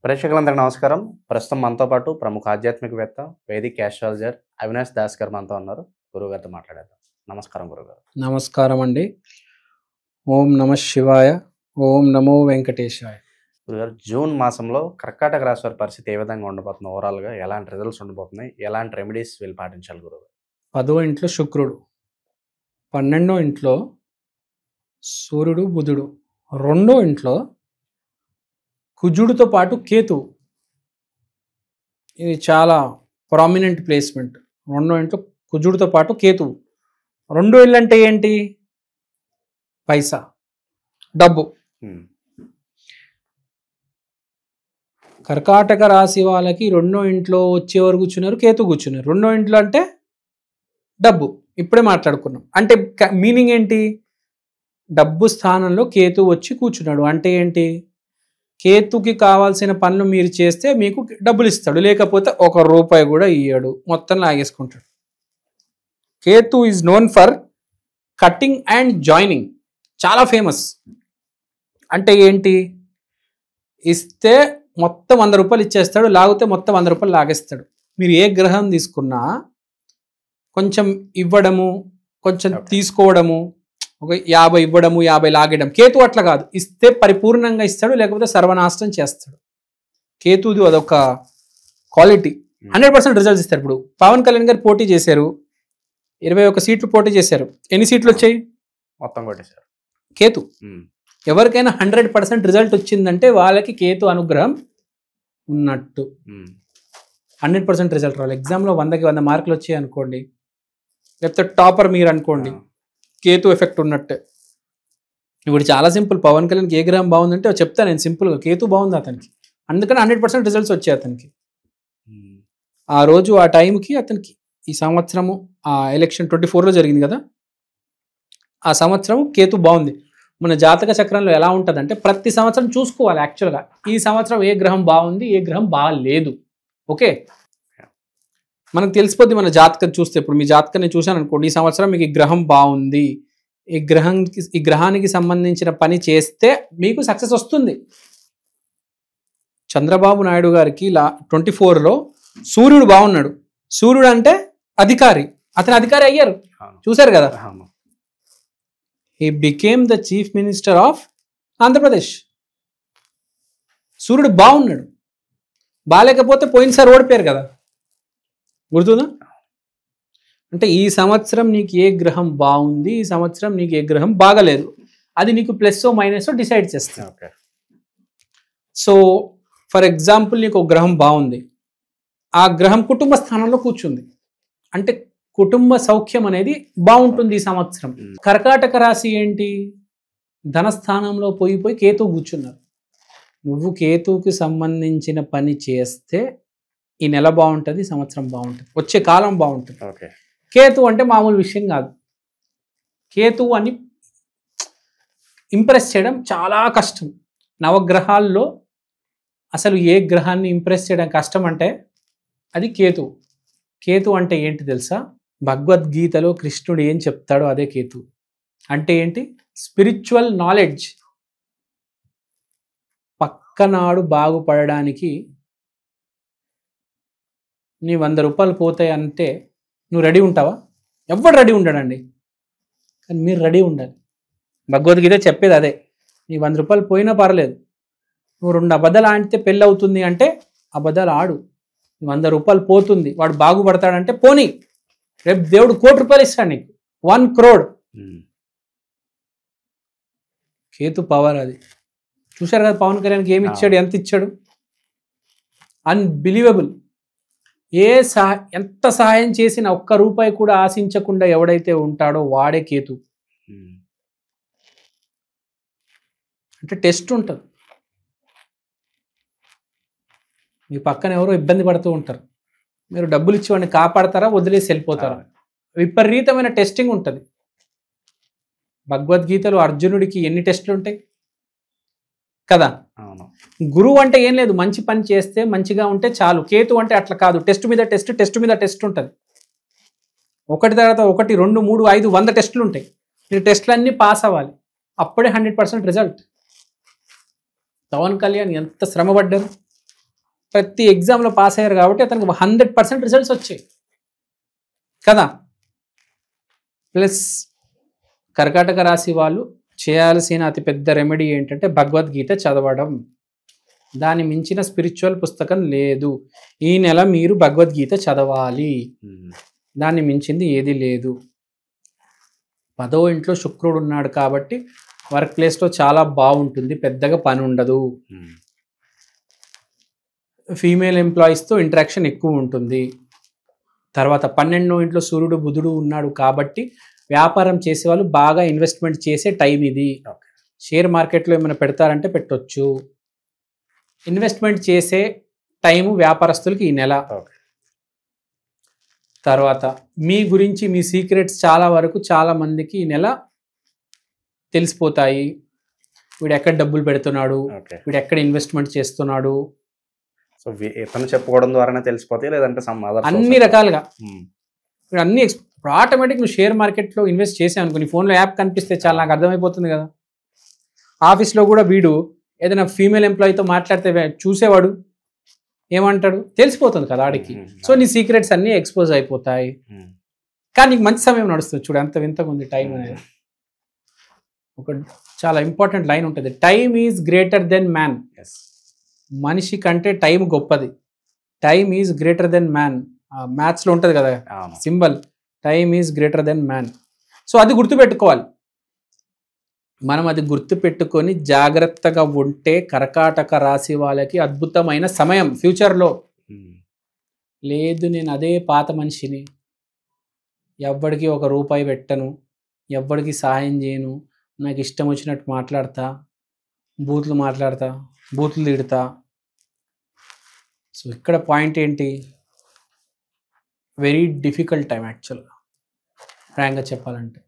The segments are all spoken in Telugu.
ప్రేక్షకులందరికీ నమస్కారం. ప్రస్తుతం మనతో పాటు ప్రముఖ ఆధ్యాత్మికవేత్త, వేదిక్ ఆస్ట్రాలజర్ అవినాష్ దాస్ గారు మనతో ఉన్నారు. గురువుగారితో మాట్లాడేద్దాం. నమస్కారం గురుగారు. నమస్కారం అండి. ఓం నమ శివాయ. ఓం నమో వెంకటేశాయ. గురుగారు, జూన్ మాసంలో కర్కాటక రాశి వారి పరిస్థితి ఏ విధంగా ఉండబోతుంది? ఓవరాల్గా ఎలాంటి రిజల్ట్స్ ఉండబోతున్నాయి? ఎలాంటి రెమెడీస్ వీళ్ళు పాటించాలి గురుగారు? 10వ ఇంట్లో శుక్రుడు, 12వ ఇంట్లో సూర్యుడు బుధుడు, 2వ ఇంట్లో కుజుడితో పాటు కేతు. ఇది చాలా ప్రామినెంట్ ప్లేస్మెంట్. 2వ ఇంట్లో కుజుడితో పాటు కేతు. 2 ఇల్లు అంటే ఏంటి? పైసా, డబ్బు. కర్కాటక రాశి వాళ్ళకి 2వ ఇంట్లో వచ్చేవారు కూర్చున్నారు, కేతు కూర్చున్నారు. 2వ ఇంట్లో అంటే డబ్బు. ఇప్పుడే మాట్లాడుకున్నాం. అంటే మీనింగ్ ఏంటి? డబ్బు స్థానంలో కేతు వచ్చి కూర్చున్నాడు అంటే ఏంటి? కేతుకి కావాల్సిన పనులు మీరు చేస్తే మీకు డబ్బులు ఇస్తాడు, లేకపోతే 1 రూపాయి కూడా ఇయ్యాడు, మొత్తం లాగేసుకుంటాడు. Ketu is known for cutting and joining, చాలా ఫేమస్. అంటే ఏంటి? ఇస్తే మొత్తం 100 రూపాయలు ఇచ్చేస్తాడు, లాగితే మొత్తం 100 రూపాయలు లాగేస్తాడు. మీరు ఏ గ్రహం తీసుకున్నా కొంచెం ఇవ్వడము, కొంచెం తీసుకోవడము, ఒక 50 ఇవ్వడము, 50 లాగడం. కేతు అట్లా కాదు, ఇస్తే పరిపూర్ణంగా ఇస్తాడు, లేకపోతే సర్వనాశనం చేస్తాడు. కేతుది అదొక క్వాలిటీ. 100% రిజల్ట్స్ ఇస్తారు. ఇప్పుడు పవన్ కళ్యాణ్ గారు పోటీ చేశారు, 21 సీట్లు పోటీ చేశారు. ఎన్ని సీట్లు వచ్చాయి? మొత్తం కొట్టేశారు. కేతు. ఎవరికైనా 100% రిజల్ట్ వచ్చిందంటే వాళ్ళకి కేతు అనుగ్రహం ఉన్నట్టు. 100% రిజల్ట్ రావాలి. ఎగ్జామ్లో 100కి 100 మార్కులు వచ్చాయి అనుకోండి, లేకపోతే టాపర్ మీరు అనుకోండి, కేతు ఎఫెక్ట్ ఉన్నట్టే. ఇప్పుడు చాలా సింపుల్. పవన్ కళ్యాణ్కి ఏ గ్రహం బాగుందంటే చెప్తాను నేను సింపుల్గా. కేతు బాగుంది అతనికి, అందుకని 100% రిజల్ట్స్ వచ్చాయి అతనికి. ఆ రోజు ఆ టైంకి అతనికి ఈ సంవత్సరము ఆ ఎలక్షన్ 24లో జరిగింది కదా, ఆ సంవత్సరం కేతు బాగుంది. మన జాతక చక్రంలో ఎలా ఉంటుందంటే ప్రతి సంవత్సరం చూసుకోవాలి యాక్చువల్గా. ఈ సంవత్సరం ఏ గ్రహం బాగుంది, ఏ గ్రహం బాగాలేదు. ఓకే, మనకు తెలిసిపోద్ది మన జాతకం చూస్తే. ఇప్పుడు మీ జాతకాన్ని చూశాను అనుకోండి, ఈ సంవత్సరం మీకు ఈ గ్రహం బాగుంది, ఈ గ్రహానికి సంబంధించిన పని చేస్తే మీకు సక్సెస్ వస్తుంది. చంద్రబాబు నాయుడు గారికి 24లో సూర్యుడు బాగున్నాడు. సూర్యుడు అంటే అధికారి, అతను అధికారి అయ్యారు, చూశారు కదా. He became the chief minister of Andhra Pradesh. సూర్యుడు బాగున్నాడు. బాగాలేకపోతే పోయినసారి ఓడిపోయారు కదా, గుర్తుందా? అంటే ఈ సంవత్సరం నీకు ఏ గ్రహం బాగుంది, ఈ సంవత్సరం నీకు ఏ గ్రహం బాగలేదు, అది నీకు ప్లస్ మైనస్ డిసైడ్ చేస్తుంది. సో ఫర్ ఎగ్జాంపుల్, నీకు ఒక గ్రహం బాగుంది, ఆ గ్రహం కుటుంబ స్థానంలో కూర్చుంది అంటే కుటుంబ సౌఖ్యం అనేది బాగుంటుంది ఈ సంవత్సరం. కర్కాటక రాశి ఏంటి? ధనస్థానంలో పోయి కేతు కూర్చున్నారు. నువ్వు కేతువుకి సంబంధించిన పని చేస్తే ఈ నెల బాగుంటుంది, సంవత్సరం బాగుంటుంది, వచ్చే కాలం బాగుంటుంది. కేతు అంటే మామూలు విషయం కాదు. కేతువు అని ఇంప్రెస్ చేయడం చాలా కష్టం. నవగ్రహాల్లో అసలు ఏ గ్రహాన్ని ఇంప్రెస్ చేయడం కష్టం అంటే అది కేతు. కేతు అంటే ఏంటి తెలుసా? భగవద్గీతలో కృష్ణుడు ఏం చెప్తాడో అదే కేతు. అంటే ఏంటి? Spiritual knowledge. పక్కనాడు బాగుపడడానికి నీ 100 రూపాయలు పోతాయి అంటే నువ్వు రెడీ ఉంటావా? ఎవడు రెడీ ఉండడండి, కానీ మీరు రెడీ ఉండాలి. భగవద్గీత చెప్పేది అదే. నీ 100 రూపాయలు పోయినా పర్లేదు, నువ్వు 2 అబద్ధాలు ఆడితే పెళ్ళి అవుతుంది అంటే అబద్ధాలు ఆడు. 100 రూపాయలు పోతుంది, వాడు బాగుపడతాడంటే పోనీ, రేపు దేవుడు 1 కోటి రూపాయలు ఇస్తాడు నీకు, 1 crore. కేతు పవర్ అది. చూశారు కదా పవన్ కళ్యాణ్కి ఏమి ఇచ్చాడు, ఎంత ఇచ్చాడు, అన్బిలీవబుల్. ఎంత సహాయం చేసిన 1 రూపాయి కూడా ఆశించకుండా ఎవడైతే ఉంటాడో వాడే కేతు. అంటే టెస్ట్ ఉంటుంది. మీ పక్కన ఎవరో ఇబ్బంది పడుతూ ఉంటారు, మీరు డబ్బులు ఇచ్చి వాడిని కాపాడతారా, వదిలేసి వెళ్ళిపోతారా? విపరీతమైన టెస్టింగ్ ఉంటుంది. భగవద్గీతలో అర్జునుడికి ఎన్ని టెస్టులు ఉంటాయి కదా. గురువు అంటే ఏం లేదు, మంచి పని చేస్తే మంచిగా ఉంటే చాలు. కేతు అంటే అట్లా కాదు, టెస్ట్ మీద టెస్ట్, టెస్ట్ మీద టెస్ట్ ఉంటుంది. ఒకటి తర్వాత ఒకటి, 2, 3, 5, 100 టెస్టులు ఉంటాయి. మీరు టెస్టులన్నీ పాస్ అవ్వాలి, అప్పుడే 100% రిజల్ట్. పవన్ కళ్యాణ్ ఎంత శ్రమ పడ్డారు. ప్రతి ఎగ్జామ్లో పాస్ అయ్యారు కాబట్టి అతనికి 100% రిజల్ట్స్ వచ్చాయి కదా. ప్లస్ కర్కాటక రాశి వాళ్ళు చేయాల్సిన అతిపెద్ద రెమెడీ ఏంటంటే భగవద్గీత చదవడం. దాన్ని మించిన స్పిరిచువల్ పుస్తకం లేదు. ఈ నెల మీరు భగవద్గీత చదవాలి, దాన్ని మించింది ఏది లేదు. 10వ ఇంట్లో శుక్రుడు ఉన్నాడు కాబట్టి వర్క్ ప్లేస్లో చాలా బాగుంటుంది, పెద్దగా పని ఉండదు. ఫీమేల్ ఎంప్లాయీస్తో ఇంటరాక్షన్ ఎక్కువ ఉంటుంది. తర్వాత 12వ ఇంట్లో సూర్యుడు బుధుడు ఉన్నాడు కాబట్టి వ్యాపారం చేసే వాళ్ళు బాగా ఇన్వెస్ట్మెంట్ చేసే టైం ఇది. షేర్ మార్కెట్లో ఏమైనా పెడతారంటే పెట్టొచ్చు. ఇన్వెస్ట్మెంట్ చేసే టైము వ్యాపారస్తులకి ఈ నెల. తర్వాత మీ గురించి మీ సీక్రెట్స్ చాలా వరకు చాలా మందికి ఈ నెల తెలిసిపోతాయి. వీడు ఎక్కడ డబ్బులు పెడుతున్నాడు, వీడు ఎక్కడ ఇన్వెస్ట్మెంట్ చేస్తున్నాడు, సో ఇతను చెప్పుకోవడం ద్వారానే తెలిసిపోతాయి, లేదంటే అన్ని రకాలుగా ఇప్పుడు అన్ని ఇప్పుడు ఆటోమేటిక్ నువ్వు షేర్ మార్కెట్లో ఇన్వెస్ట్ చేసావు అనుకో, నీ ఫోన్లో యాప్ కనిపిస్తే చాలా నాకు అర్థమైపోతుంది కదా. ఆఫీస్లో కూడా వీడు ఏదైనా ఫీమేల్ ఎంప్లాయీతో మాట్లాడితే చూసేవాడు ఏమంటాడు తెలిసిపోతుంది కదా ఆడికి. సో నీ సీక్రెట్స్ అన్నీ ఎక్స్పోజ్ అయిపోతాయి. కానీ నీకు మంచి సమయం నడుస్తుంది చూడు, ఎంత వింతగా ఉంది టైం అనేది. ఒక చాలా ఇంపార్టెంట్ లైన్ ఉంటుంది, time is greater than man. మనిషి కంటే టైం గొప్పది. Time is greater than man. మ్యాథ్స్లో ఉంటుంది కదా symbol, time is greater than man. So అది గుర్తుపెట్టుకోవాలి. మనం అది గుర్తుపెట్టుకొని జాగ్రత్తగా ఉంటే కర్కాటక రాశి వాళ్ళకి అద్భుతమైన సమయం ఫ్యూచర్లో. లేదు నేను అదే పాత మనిషిని, ఎవ్వడికి ఒక రూపాయి పెట్టను, ఎవ్వడికి సహాయం చేయను, నాకు ఇష్టం వచ్చినట్టు మాట్లాడతా, బూతులు మాట్లాడతా, బూతులు తిడతా. సో ఇక్కడ పాయింట్ ఏంటి, వెరీ డిఫికల్ట్ టైం యాక్చువల్గా ఫ్రాంక్గా చెప్పాలంటే.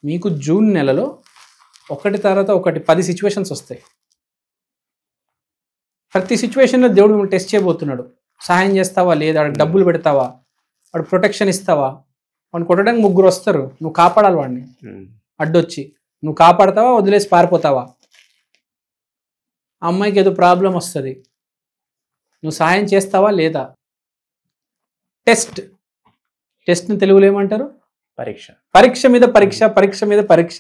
మీకు జూన్ నెలలో ఒకటి తర్వాత ఒకటి 10 సిచ్యువేషన్స్ వస్తాయి. ప్రతి సిచ్యువేషన్లో దేవుడు మిమ్మల్ని టెస్ట్ చేయబోతున్నాడు. సహాయం చేస్తావా లేదా, వాడికి డబ్బులు పెడతావా, వాడు ప్రొటెక్షన్ ఇస్తావా. వాడిని కొట్టడానికి 3 వస్తారు, నువ్వు కాపాడాలి వాడిని. అడ్డొచ్చి నువ్వు కాపాడతావా వదిలేసి పారిపోతావా. అమ్మాయికి ఏదో ప్రాబ్లం వస్తుంది, నువ్వు సహాయం చేస్తావా లేదా. టెస్ట్ని తెలుగులో ఏమంటారు, పరీక్ష. పరీక్ష మీద పరీక్ష, పరీక్ష మీద పరీక్ష.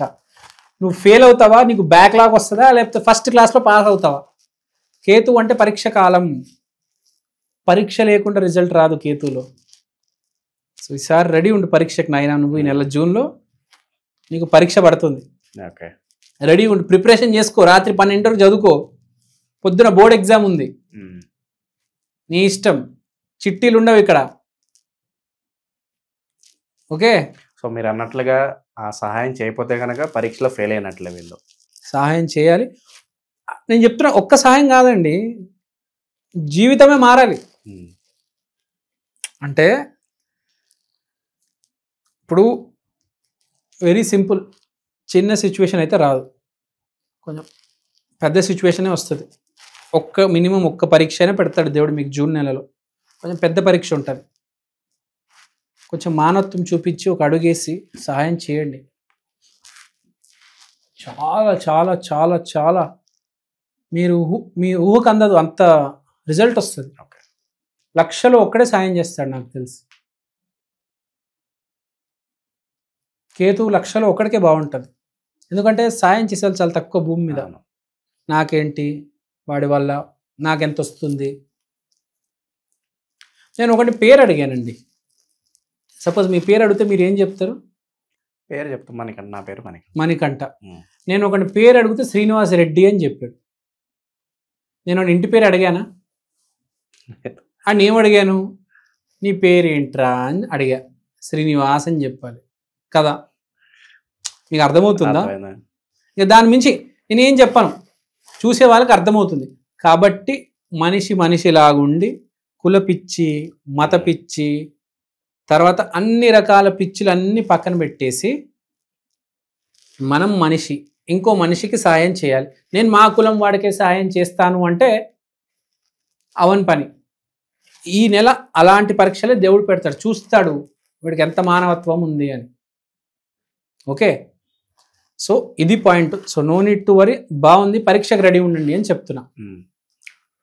నువ్వు ఫెయిల్ అవుతావా, నీకు బ్యాక్లాగ్ వస్తుందా, లేకపోతే ఫస్ట్ క్లాస్లో పాస్ అవుతావా. కేతు అంటే పరీక్ష కాలం, పరీక్ష లేకుండా రిజల్ట్ రాదు కేతులో. సో ఈసారి రెడీ ఉండు పరీక్షకు నాయనా. నువ్వు ఈ నెల జూన్లో నీకు పరీక్ష పడుతుంది, రెడీ ఉండు, ప్రిపరేషన్ చేసుకో. రాత్రి 12 వరకు చదువుకో, పొద్దున బోర్డ్ ఎగ్జామ్ ఉంది, నీ ఇష్టం. చిట్టీలు ఉండవు ఇక్కడ. ఓకే. సో మీరు అన్నట్లుగా ఆ సహాయం చేయకపోతే కనుక పరీక్షలో ఫెయిల్ అయినట్లే. వీళ్ళు సహాయం చేయాలి. నేను చెప్తున్నా ఒక్క సహాయం కాదండి, జీవితమే మారాలి. అంటే ఇప్పుడు వెరీ సింపుల్, చిన్న సిచ్యువేషన్ అయితే రాదు, కొంచెం పెద్ద సిచ్యువేషనే వస్తుంది. మినిమం ఒక్క పరీక్ష అయినా పెడతాడు దేవుడు మీకు జూన్ నెలలో. కొంచెం పెద్ద పరీక్ష ఉంటుంది. కొంచెం మానవత్వం చూపించి ఒక అడుగేసి సహాయం చేయండి. చాలా చాలా చాలా చాలా మీరు మీ ఊహకు అందదు అంత రిజల్ట్ వస్తుంది. లక్షలో ఒక్కడే సాయం చేస్తాడు నాకు తెలిసి. కేతు లక్షలో ఒక్కడికే బాగుంటుంది, ఎందుకంటే సాయం చేసేది చాలా తక్కువ భూమి మీద. నాకేంటి వాడి వల్ల నాకెంత వస్తుంది. నేను ఒకటి పేరు అడిగానండి, సపోజ్ మీ పేరు అడిగితే మీరు ఏం చెప్తారు? పేరు చెప్తాం, మణికంఠ. నా పేరు మణికంఠ. నేను ఒకటి పేరు అడిగితే శ్రీనివాస్ రెడ్డి అని చెప్పాడు. నేను ఇంటి పేరు అడిగానా? అని ఏం అడిగాను, నీ పేరు ఏంట్రా అని అడిగా. శ్రీనివాస్ అని చెప్పాలి కదా. మీకు అర్థమవుతుందా? ఇక దాని మించి నేనేం చెప్పాను, చూసే వాళ్ళకి అర్థమవుతుంది. కాబట్టి మనిషిలాగుండి కుల పిచ్చి, మత పిచ్చి, తర్వాత అన్ని రకాల పిచ్చులు అన్నీ పక్కన పెట్టేసి మనం ఇంకో మనిషికి సాయం చేయాలి. నేను మా కులం వాడికే సాయం చేస్తాను అంటే అవని పని. ఈ నెల అలాంటి పరీక్షలే దేవుడు పెడతాడు, చూస్తాడు వీడికి ఎంత మానవత్వం ఉంది అని. ఓకే, సో ఇది point. So no need to worry, బాగుంది, పరీక్షకు రెడీ ఉండండి అని చెప్తున్నా.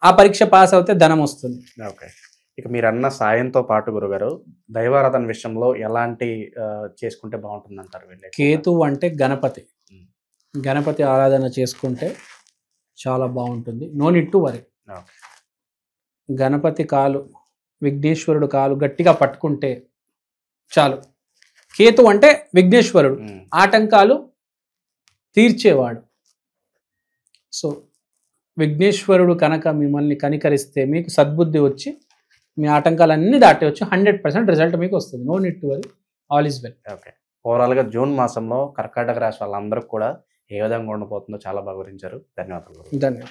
ఆ పరీక్ష పాస్ అవుతే ధనం వస్తుంది. ఓకే. ఇక మీరు అన్న సాయంతో పాటు గురుగారు దైవారాధన విషయంలో ఎలాంటి చేసుకుంటే బాగుంటుంది అంటారు వీళ్ళు? కేతువు అంటే గణపతి. ఉమ్. గణపతి ఆరాధన చేసుకుంటే చాలా బాగుంటుంది. No need to worry. Okay. Ganapati కాలు, విఘ్నేశ్వరుడు కాలు గట్టిగా పట్టుకుంటే చాలు. కేతు అంటే విఘ్నేశ్వరుడు, ఉమ్. ఆటంకాలు తీర్చేవాడు. సో విఘ్నేశ్వరుడు కనుక మిమ్మల్ని కనికరిస్తే మీకు సద్బుద్ధి వచ్చి మీ ఆటంకాలన్నీ దాటవచ్చు. 100% రిజల్ట్ మీకు వస్తుంది. No need to worry, all is well. Okay. ఓవరాల్గా జూన్ మాసంలో కర్కాటక రాశి వాళ్ళందరికీ కూడా ఏ విధంగా ఉండబోతుందో చాలా బాగా వివరించారు. ధన్యవాదాలు. ధన్యవాదాలు.